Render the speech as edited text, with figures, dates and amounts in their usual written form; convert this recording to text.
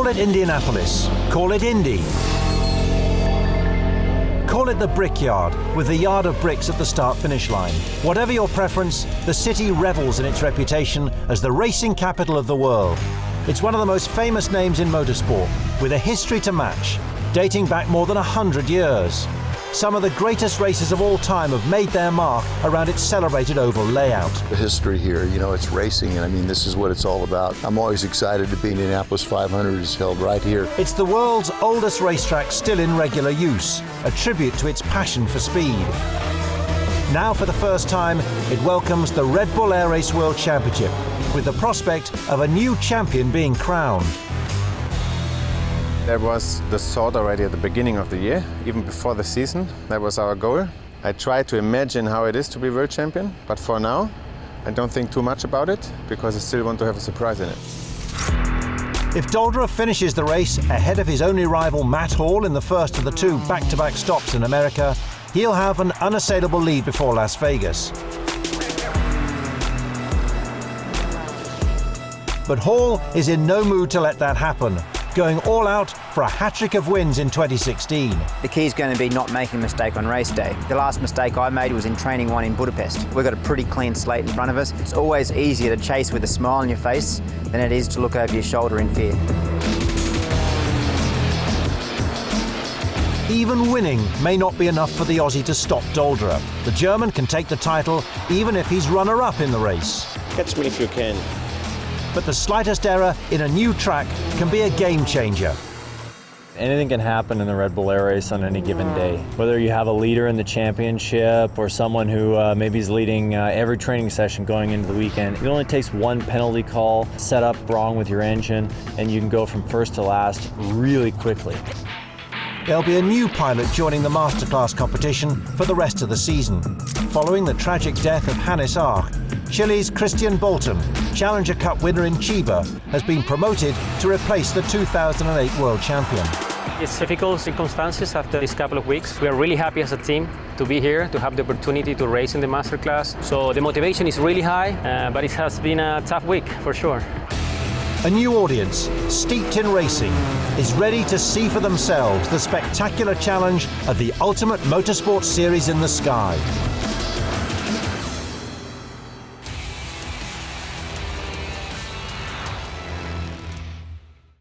Call it Indianapolis, call it Indy, call it the Brickyard, with the yard of bricks at the start-finish line. Whatever your preference, the city revels in its reputation as the racing capital of the world. It's one of the most famous names in motorsport, with a history to match, dating back more than 100 years. Some of the greatest racers of all time have made their mark around its celebrated oval layout. The history here, you know, it's racing, and I mean, this is what it's all about. I'm always excited to be in Indianapolis 500 is held right here. It's the world's oldest racetrack still in regular use, a tribute to its passion for speed. Now, for the first time, it welcomes the Red Bull Air Race World Championship, with the prospect of a new champion being crowned. There was the thought already at the beginning of the year, even before the season. That was our goal. I tried to imagine how it is to be world champion, but for now, I don't think too much about it, because I still want to have a surprise in it. If Doldra finishes the race ahead of his only rival Matt Hall in the first of the two back-to-back stops in America, he'll have an unassailable lead before Las Vegas. But Hall is in no mood to let that happen, going all out for a hat-trick of wins in 2016. The key is going to be not making a mistake on race day. The last mistake I made was in training one in Budapest. We've got a pretty clean slate in front of us. It's always easier to chase with a smile on your face than it is to look over your shoulder in fear. Even winning may not be enough for the Aussie to stop Doldra. The German can take the title even if he's runner-up in the race. Catch me if you can. But the slightest error in a new track can be a game changer. Anything can happen in the Red Bull Air Race on any given day. Whether you have a leader in the championship or someone who maybe is leading every training session going into the weekend, it only takes one penalty call, set up wrong with your engine, and you can go from first to last really quickly. There'll be a new pilot joining the masterclass competition for the rest of the season. Following the tragic death of Hannes Arch, Chile's Christian Bolton, Challenger Cup winner in Chiba, has been promoted to replace the 2008 world champion. It's difficult circumstances after these couple of weeks. We are really happy as a team to be here, to have the opportunity to race in the masterclass. So the motivation is really high, but it has been a tough week for sure. A new audience, steeped in racing, is ready to see for themselves the spectacular challenge of the ultimate motorsport series in the sky.